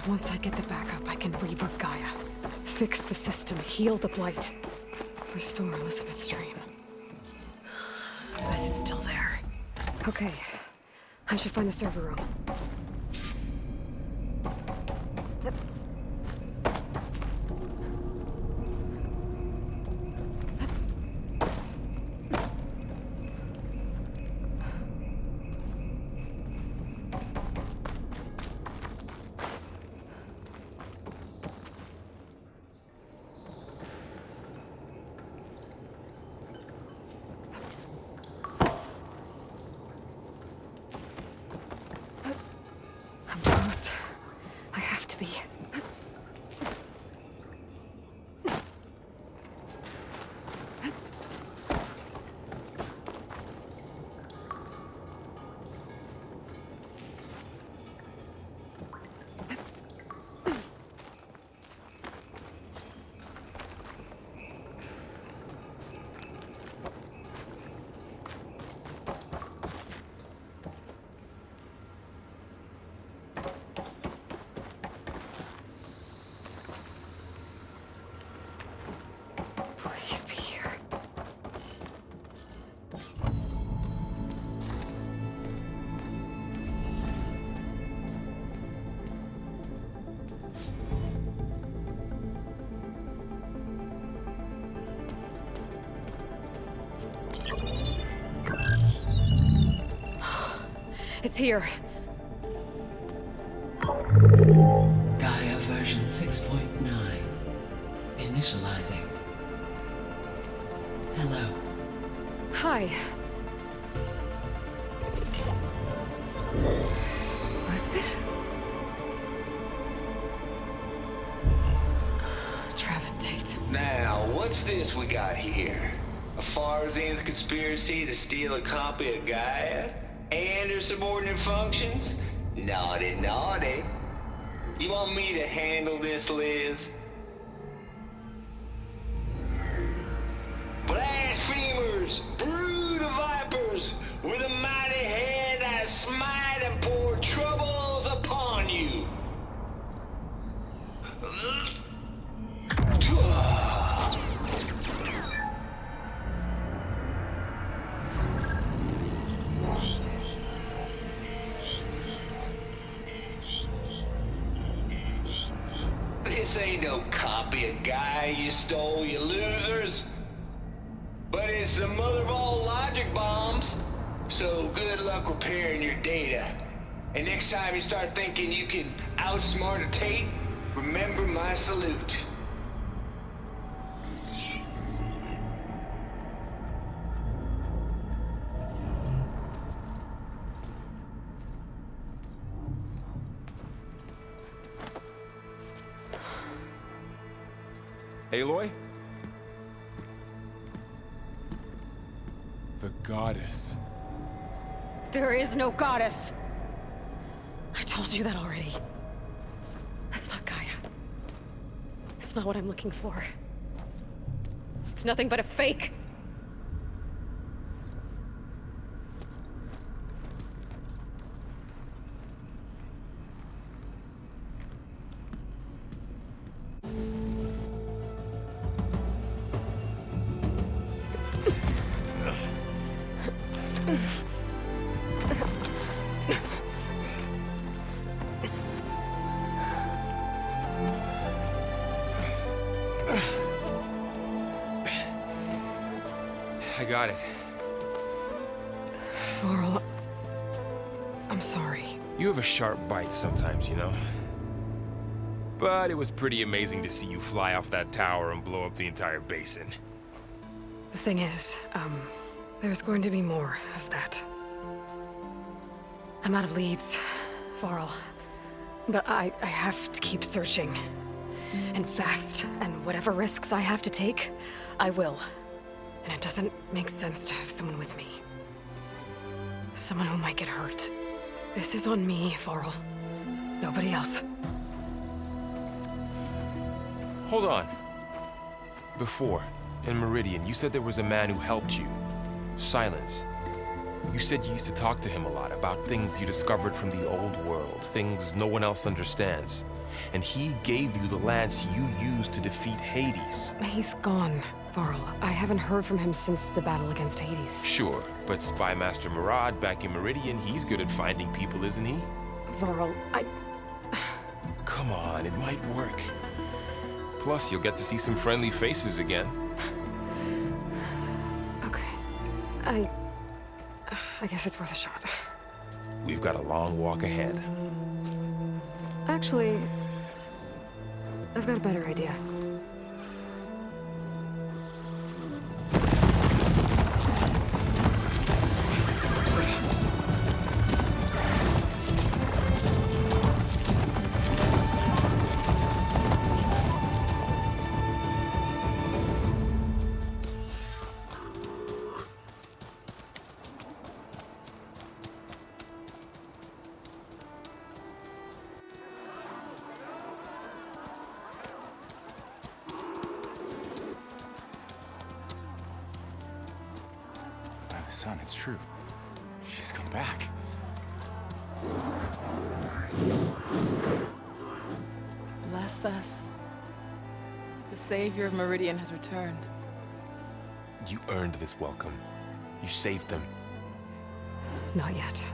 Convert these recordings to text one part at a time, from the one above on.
Once I get the backup, I can reboot Gaia. Fix the system, heal the Blight. Restore Elizabeth's dream. Guess it's still there. Okay. I should find the server room. I'm close. I have to be. Please be here. It's here. Gaia version 6.9. Initializing. Hello. Hi. Elizabeth? Travis Tate. Now, what's this we got here? A Farzan's conspiracy to steal a copy of Gaia? And her subordinate functions? Naughty, naughty. You want me to handle this, Liz? Blasphemers! Brood of vipers! With a mighty hand I smite and pour troubles upon you! This ain't no copy of Gaia you stole, you losers. But it's the mother of all logic bombs. So good luck repairing your data. And next time you start thinking you can outsmart a Tate, remember my salute. Aloy? The goddess. There is no goddess. I told you that already. That's not Gaia. It's not what I'm looking for. It's nothing but a fake. I got it. Varl, I'm sorry. You have a sharp bite sometimes, you know? But it was pretty amazing to see you fly off that tower and blow up the entire basin. The thing is, there's going to be more of that. I'm out of leads, Varl. But I have to keep searching. And fast, and whatever risks I have to take, I will. And it doesn't make sense to have someone with me. Someone who might get hurt. This is on me, Varl. Nobody else. Hold on. Before, in Meridian, you said there was a man who helped you. Silence. You said you used to talk to him a lot about things you discovered from the old world, things no one else understands. And he gave you the lance you used to defeat Hades. He's gone, Varl. I haven't heard from him since the battle against Hades. Sure, but Spy Master Murad back in Meridian, he's good at finding people, isn't he? Varl, Come on, it might work. Plus, you'll get to see some friendly faces again. Okay. I guess it's worth a shot. We've got a long walk ahead. Actually, I've got a better idea. Son, it's true. She's come back. Bless us. The Savior of Meridian has returned. You earned this welcome. You saved them. Not yet.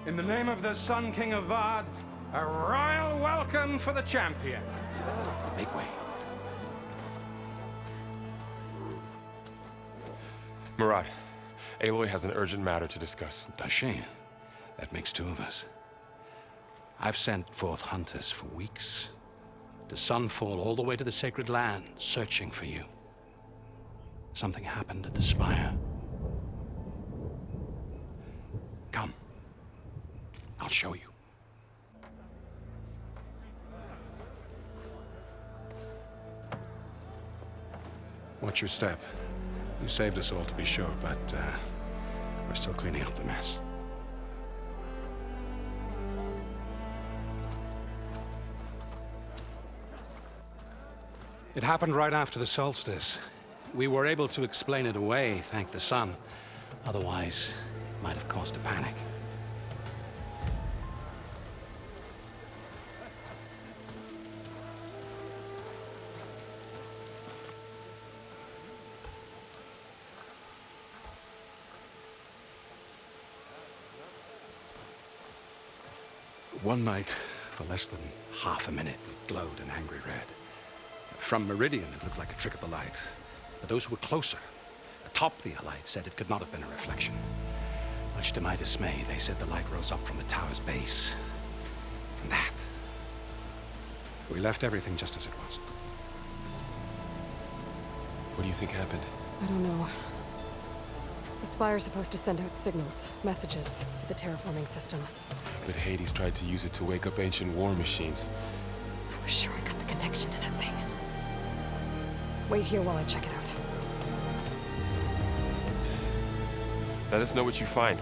In the name of the Sun King of Vard, a royal welcome for the champion. Make way. Murad, Aloy has an urgent matter to discuss. Dashane, that makes two of us. I've sent forth hunters for weeks, to Sunfall all the way to the Sacred Land, searching for you. Something happened at the Spire. Come. I'll show you. Watch your step. You saved us all, to be sure, but we're still cleaning up the mess. It happened right after the solstice. We were able to explain it away, thank the sun. Otherwise, it might have caused a panic. One night, for less than half a minute, it glowed an angry red. From Meridian, it looked like a trick of the light. But those who were closer, atop the light, said it could not have been a reflection. Much to my dismay, they said the light rose up from the tower's base. From that, we left everything just as it was. What do you think happened? I don't know. The Spire's supposed to send out signals, messages, for the terraforming system. But Hades tried to use it to wake up ancient war machines. I was sure I got the connection to that thing. Wait here while I check it out. Let us know what you find.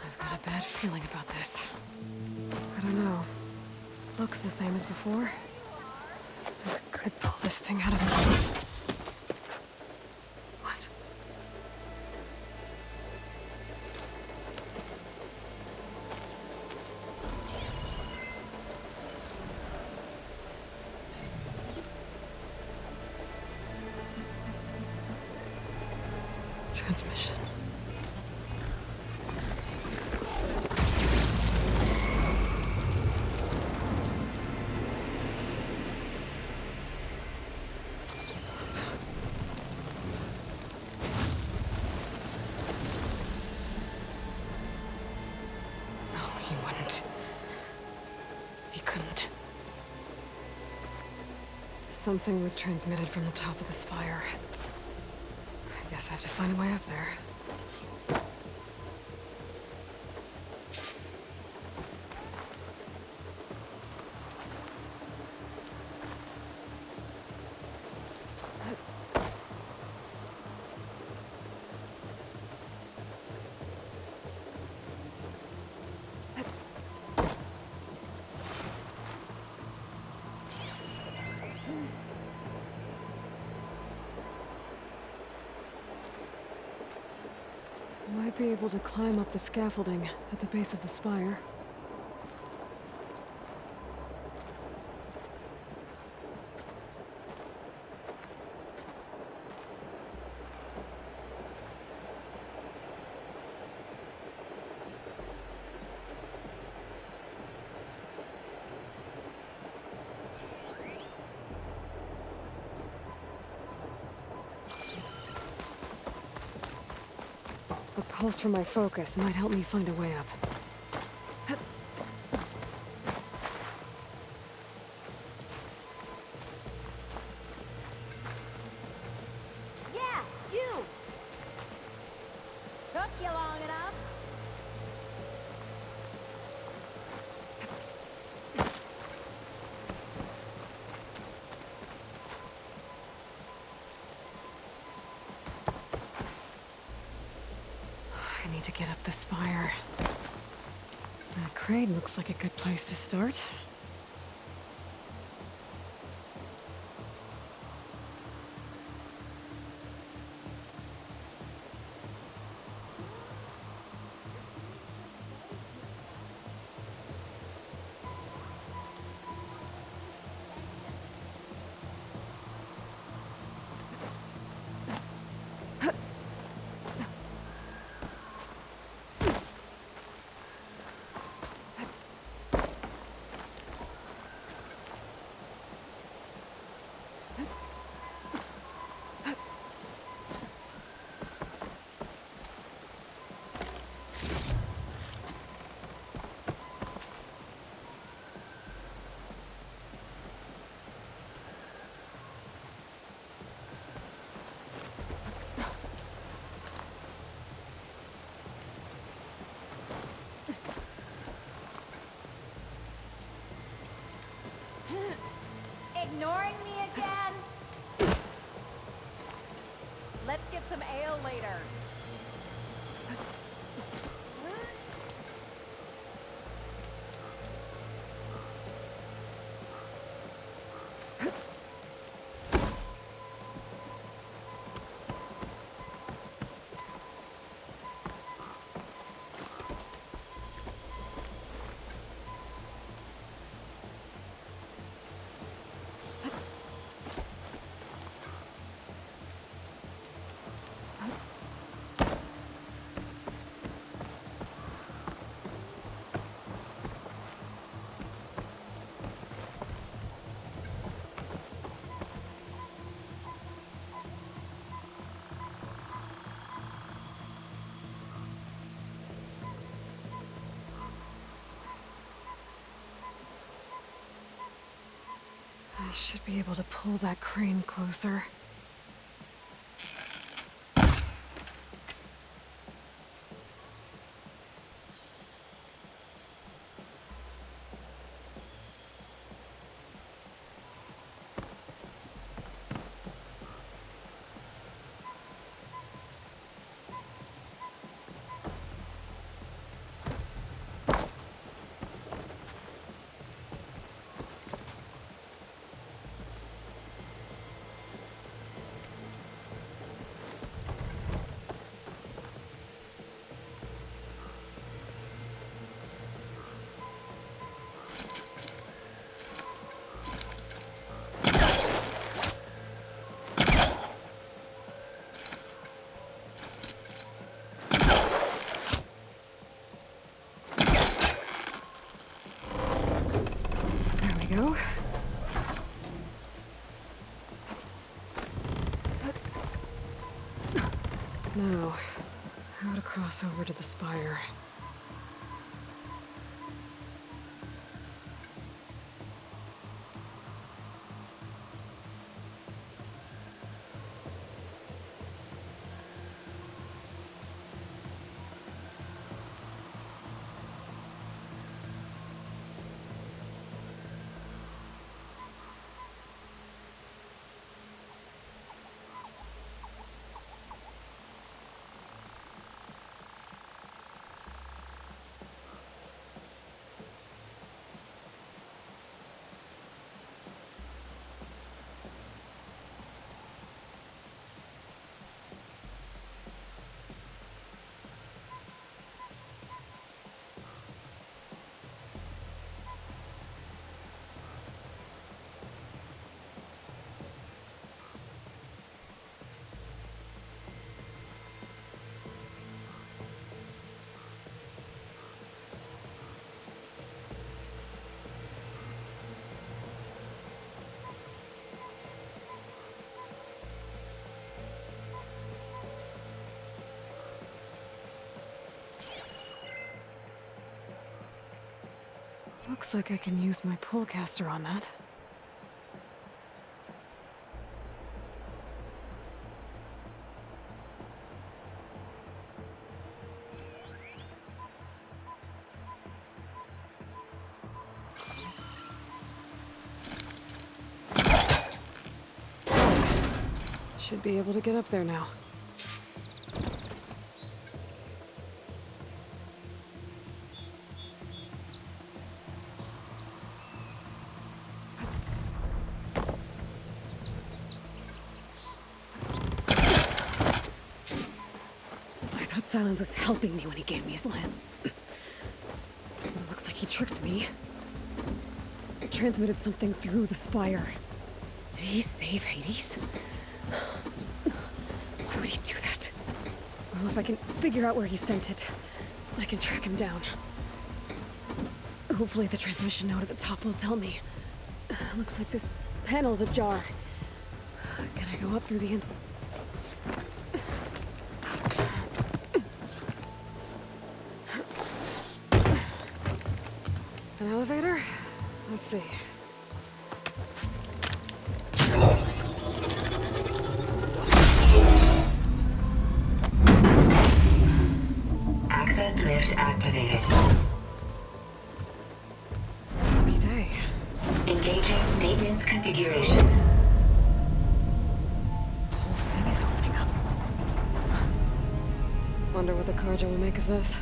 I've got a bad feeling about this. I don't know. Looks the same as before. Never could pull this thing out of the... What? Transmission. No, he wouldn't. He couldn't. Something was transmitted from the top of the spire. I guess I have to find a way up there. should be able to climb up the scaffolding at the base of the spire. A pulse from my focus might help me find a way up. Yeah, you! Took you long enough. I need to get up the spire. That crane looks like a good place to start. Ignoring me again? Let's get some ale later. I should be able to pull that crane closer. There we go. Now, how to cross over to the spire. Looks like I can use my pullcaster on that. Should be able to get up there now. I thought Silence was helping me when he gave me his lance. But it looks like he tricked me. Transmitted something through the spire. Did he save Hades? Why would he do that? Well, if I can figure out where he sent it, I can track him down. Hopefully the transmission node at the top will tell me. Looks like this panel's ajar. Can I go up through the An elevator? Let's see. Access lift activated. Lucky day. Engaging maintenance configuration. The whole thing is opening up. Wonder what the Carja will make of this.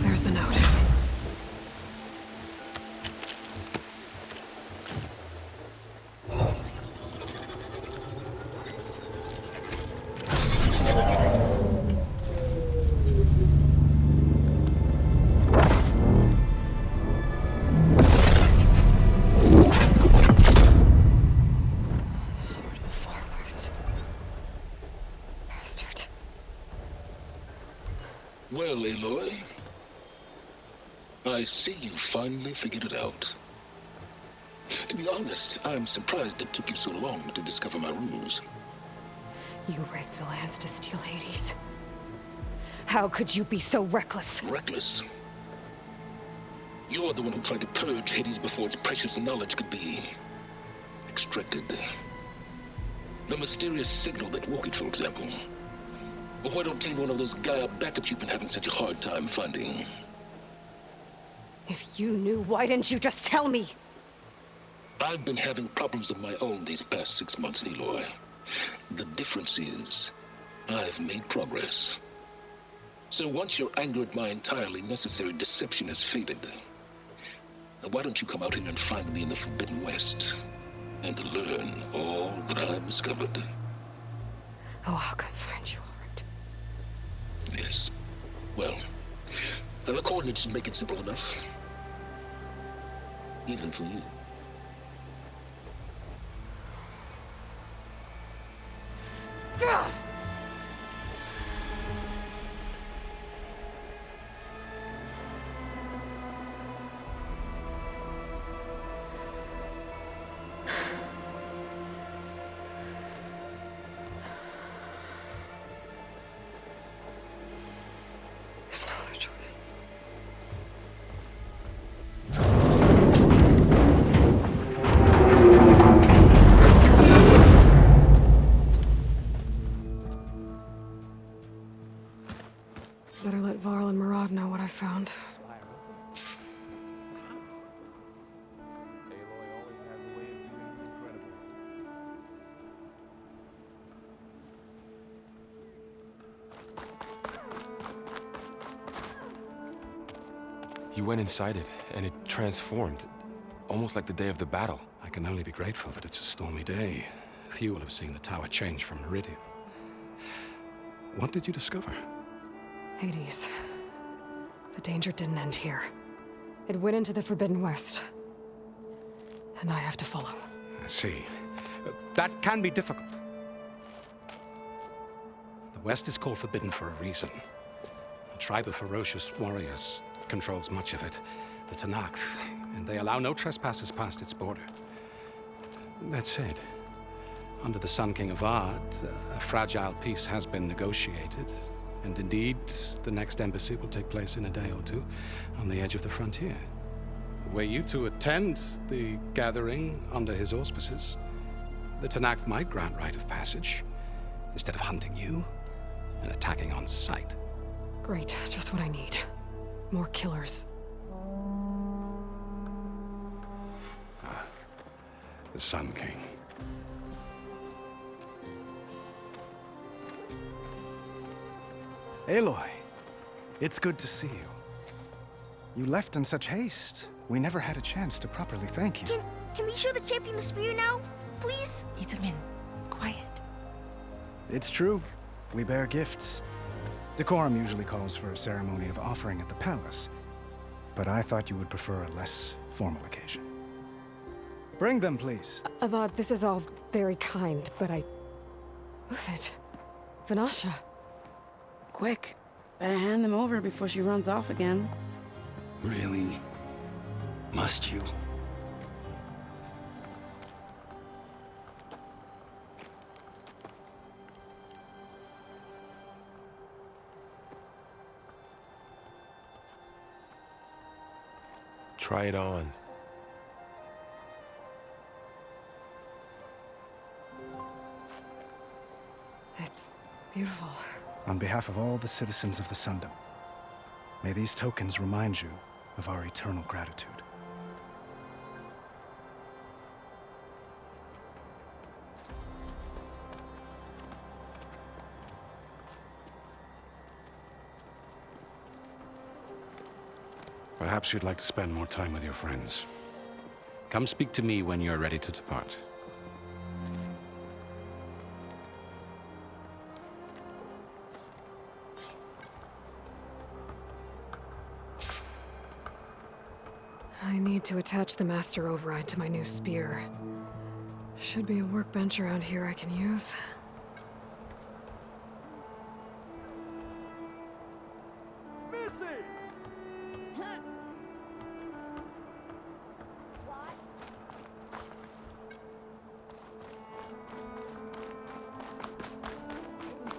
There's the note. Sword of the Far West. Bastard. Well, Aloy, I see you finally figured it out. To be honest, I'm surprised it took you so long to discover my rules. You rigged the lance to steal Hades. How could you be so reckless? Reckless? You're the one who tried to purge Hades before its precious knowledge could be extracted. The mysterious signal that woke it, for example. Or why to obtain one of those Gaia backups you've been having such a hard time finding. If you knew, why didn't you just tell me? I've been having problems of my own these past 6 months, Aloy. The difference is, I've made progress. So once your anger at my entirely necessary deception has faded, now why don't you come out here and find me in the Forbidden West, and learn all that I've discovered? Oh, I'll come find you, all right. Yes. Well, the coordinates make it simple enough. Even for you. Gah! There's no other choice. Better let Varl and Murad know what I found. You went inside it, and it transformed. Almost like the day of the battle. I can only be grateful that it's a stormy day. Few will have seen the tower change from Meridian. What did you discover? Hades. The danger didn't end here. It went into the Forbidden West. And I have to follow. I see. That can be difficult. The West is called Forbidden for a reason. A tribe of ferocious warriors controls much of it, the Tenakth, and they allow no trespassers past its border. That said, under the Sun King of Ard, a fragile peace has been negotiated, and indeed, the next embassy will take place in a day or two on the edge of the frontier. Were you to attend the gathering under his auspices, the Tenakth might grant right of passage, instead of hunting you and attacking on sight. Great, just what I need. More killers. The Sun King. Aloy, it's good to see you. You left in such haste. We never had a chance to properly thank you. Can we show the champion the spear now? Please? Itamin, quiet. It's true. We bear gifts. Decorum usually calls for a ceremony of offering at the palace, but I thought you would prefer a less formal occasion. Bring them, please. Avad, this is all very kind, but Who's it? Vanasha. Quick. Better hand them over before she runs off again. Really? Must you? Try it on. It's beautiful. On behalf of all the citizens of the Sundom, may these tokens remind you of our eternal gratitude. Perhaps you'd like to spend more time with your friends. Come speak to me when you're ready to depart. I need to attach the Master Override to my new spear. Should be a workbench around here I can use.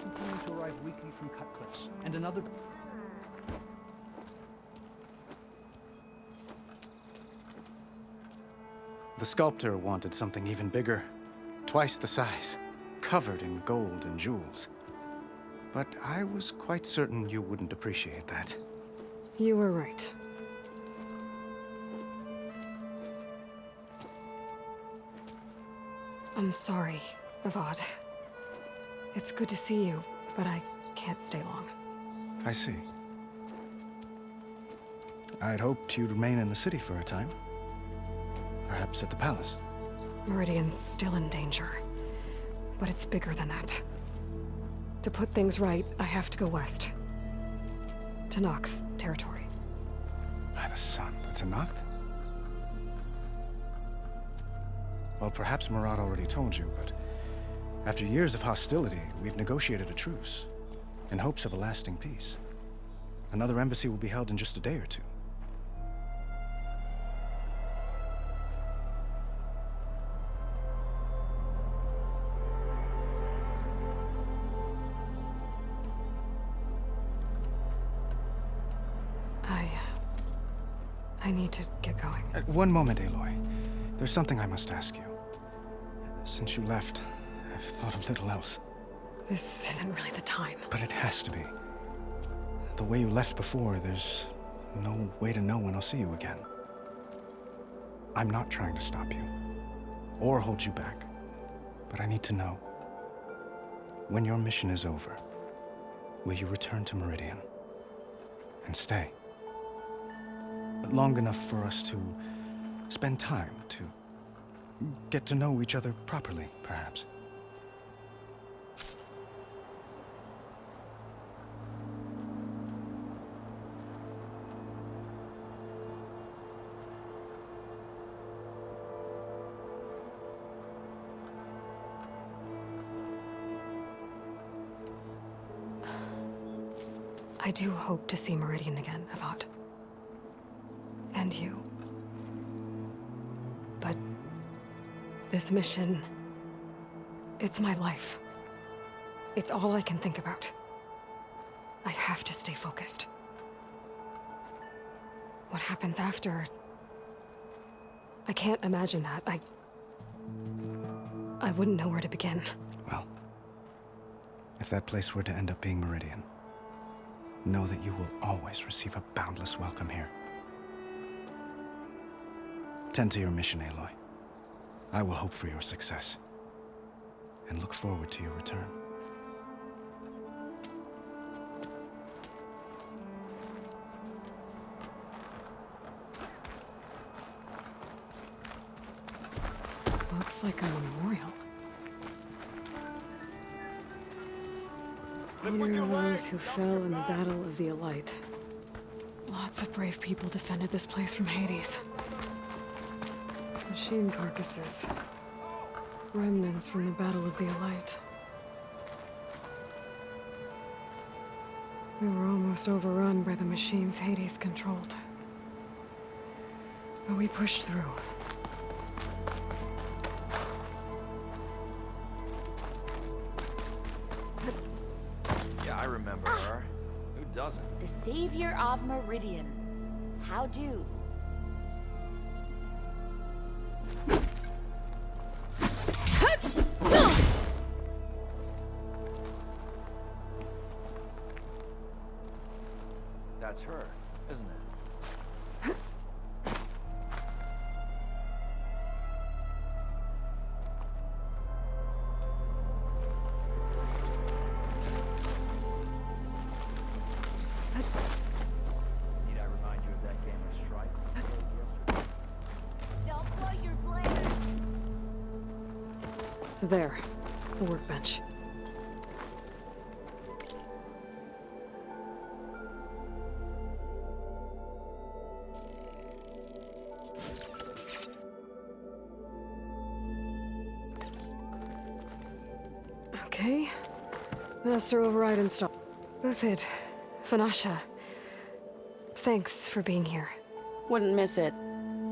Continue to arrive weekly from Cutcliffs, and another... The sculptor wanted something even bigger, twice the size, covered in gold and jewels. But I was quite certain you wouldn't appreciate that. You were right. I'm sorry, Avad. It's good to see you, but I can't stay long. I see. I'd hoped you'd remain in the city for a time. Perhaps at the palace. Meridian's still in danger, but it's bigger than that. To put things right, I have to go west. Tenakth territory. By the sun, the Tenakth? Well, perhaps Marat already told you, but after years of hostility, we've negotiated a truce, in hopes of a lasting peace. Another embassy will be held in just a day or two. I need to get going. One moment, Aloy. There's something I must ask you. Since you left, I've thought of little else. This isn't really the time. But it has to be. The way you left before, there's no way to know when I'll see you again. I'm not trying to stop you, or hold you back. But I need to know, when your mission is over, will you return to Meridian and stay? Long enough for us to spend time, to get to know each other properly, perhaps. I do hope to see Meridian again, Avad. And you. But this mission, it's my life. It's all I can think about. I have to stay focused. What happens after? I can't imagine that. I wouldn't know where to begin. Well, if that place were to end up being Meridian, know that you will always receive a boundless welcome here. Tend to your mission, Aloy. I will hope for your success, and look forward to your return. Looks like a memorial. Honor those who fell in the Battle of the Elite. Lots of brave people defended this place from Hades. Machine carcasses. Remnants from the Battle of the Elite. We were almost overrun by the machines Hades controlled. But we pushed through. Yeah, I remember her. Who doesn't? The savior of Meridian. How do? That's her, isn't it? Need I remind you of that game of Strike? Don't blow your blade. There. The workbench. Okay. Master override installed. Uthid, Vanasha, thanks for being here. Wouldn't miss it,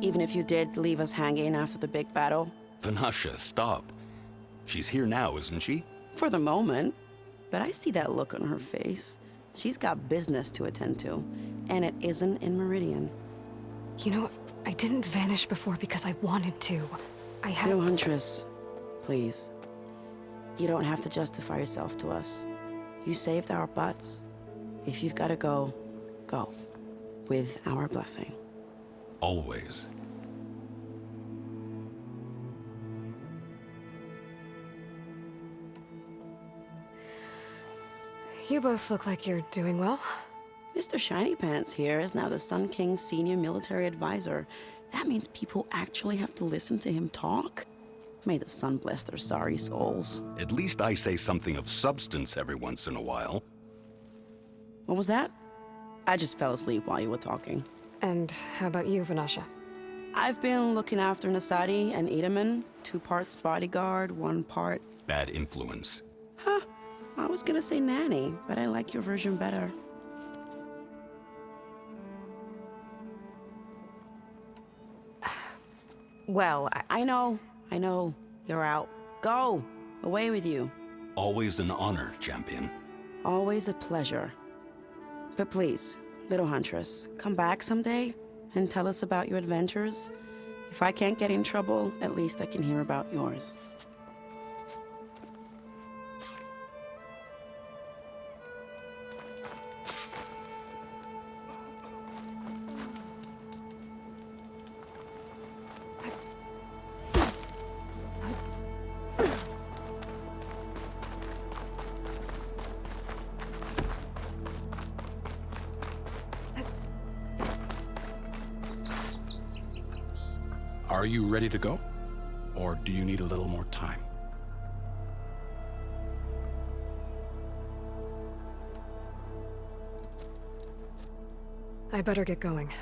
even if you did leave us hanging after the big battle. Vanasha, stop. She's here now, isn't she? For the moment. But I see that look on her face. She's got business to attend to, and it isn't in Meridian. You know, I didn't vanish before because I wanted to. I had— No, Huntress. Please. You don't have to justify yourself to us. You saved our butts. If you've got to go, go. With our blessing. Always. You both look like you're doing well. Mr. Shiny Pants here is now the Sun King's senior military advisor. That means people actually have to listen to him talk? May the sun bless their sorry souls. At least I say something of substance every once in a while. What was that? I just fell asleep while you were talking. And how about you, Vanasha? I've been looking after Nasadi and Edaman. 2 parts bodyguard, 1 part... Bad influence. Huh. I was gonna say nanny, but I like your version better. Well, I know. You're out. Go! Away with you. Always an honor, champion. Always a pleasure. But please, little Huntress, come back someday and tell us about your adventures. If I can't get in trouble, at least I can hear about yours. Are you ready to go? Or do you need a little more time? I better get going.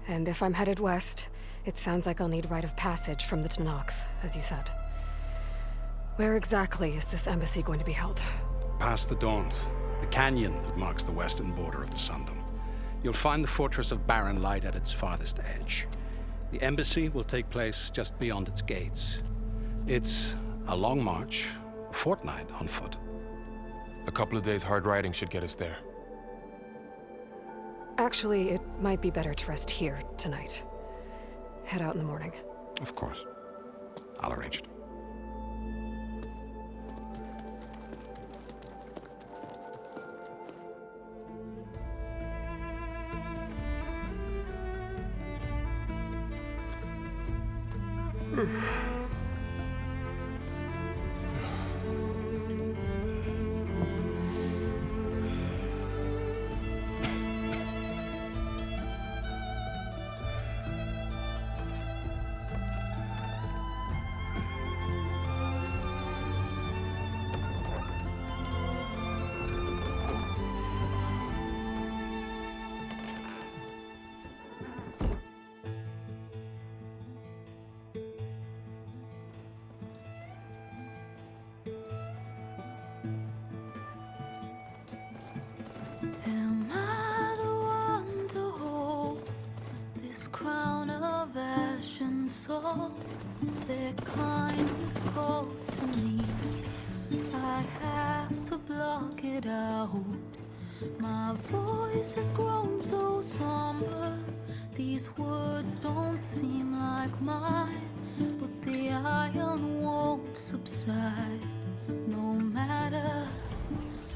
And if I'm headed west, it sounds like I'll need rite of passage from the Tenakth, as you said. Where exactly is this embassy going to be held? Past the Dawns, the canyon that marks the western border of the Sundom. You'll find the fortress of Barren Light at its farthest edge. The embassy will take place just beyond its gates. It's a long march, a fortnight on foot. A couple of days hard riding should get us there. Actually, it might be better to rest here tonight. Head out in the morning. Of course. I'll arrange it. Am I the one to hold this crown of ash and salt? Their kindness calls to me. I have to block it out. My voice has grown so somber. These words don't seem like mine, but the iron won't subside. No matter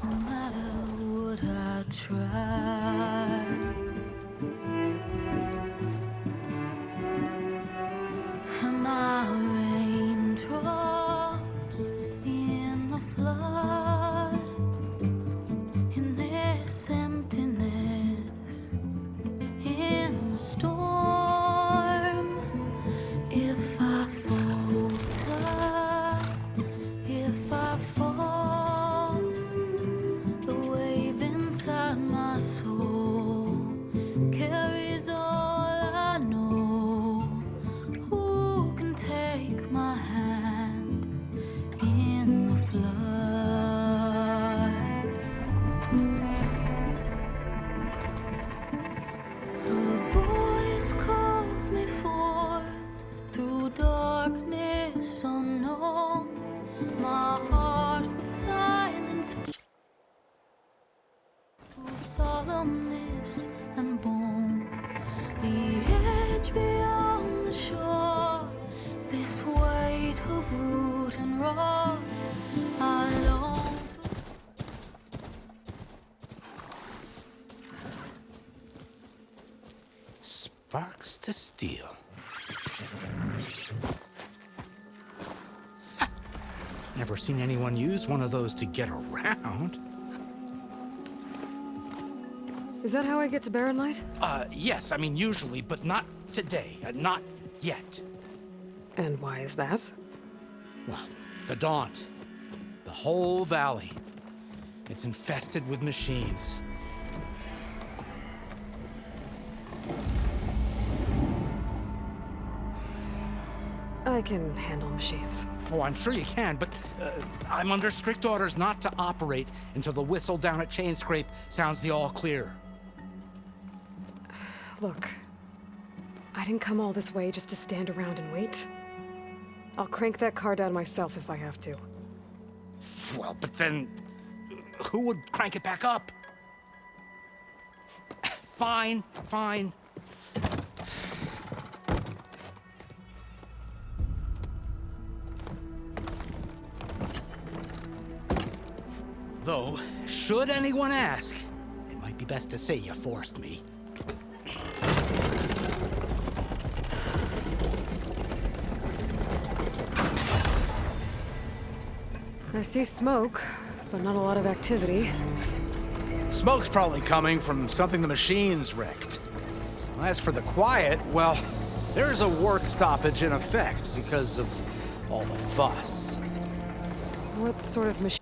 what I try. Am I raindrops in the flood? In this emptiness, in the storm. If I falter, if I fall, the wave inside my soul carries all I know. Who can take my hand in the flood? Her voice calls me forth through darkness unknown. My heart with silence, through solemnness and bone. The edge beyond the shore, this weight of root and rot, I long Sparks to steel. Never seen anyone use one of those to get around. Is that how I get to Barren Light? Yes, I mean usually, but not today. Not yet. And why is that? Well, the Daunt. The whole valley. It's infested with machines. I can handle machines. Oh, I'm sure you can, but I'm under strict orders not to operate until the whistle down at Chainscrape sounds the all clear. Look, I didn't come all this way just to stand around and wait. I'll crank that car down myself if I have to. Well, but then who would crank it back up? Fine, fine. Though, should anyone ask, it might be best to say you forced me. I see smoke, but not a lot of activity. Smoke's probably coming from something the machines wrecked. As for the quiet, well, there's a work stoppage in effect because of all the fuss. What sort of machine?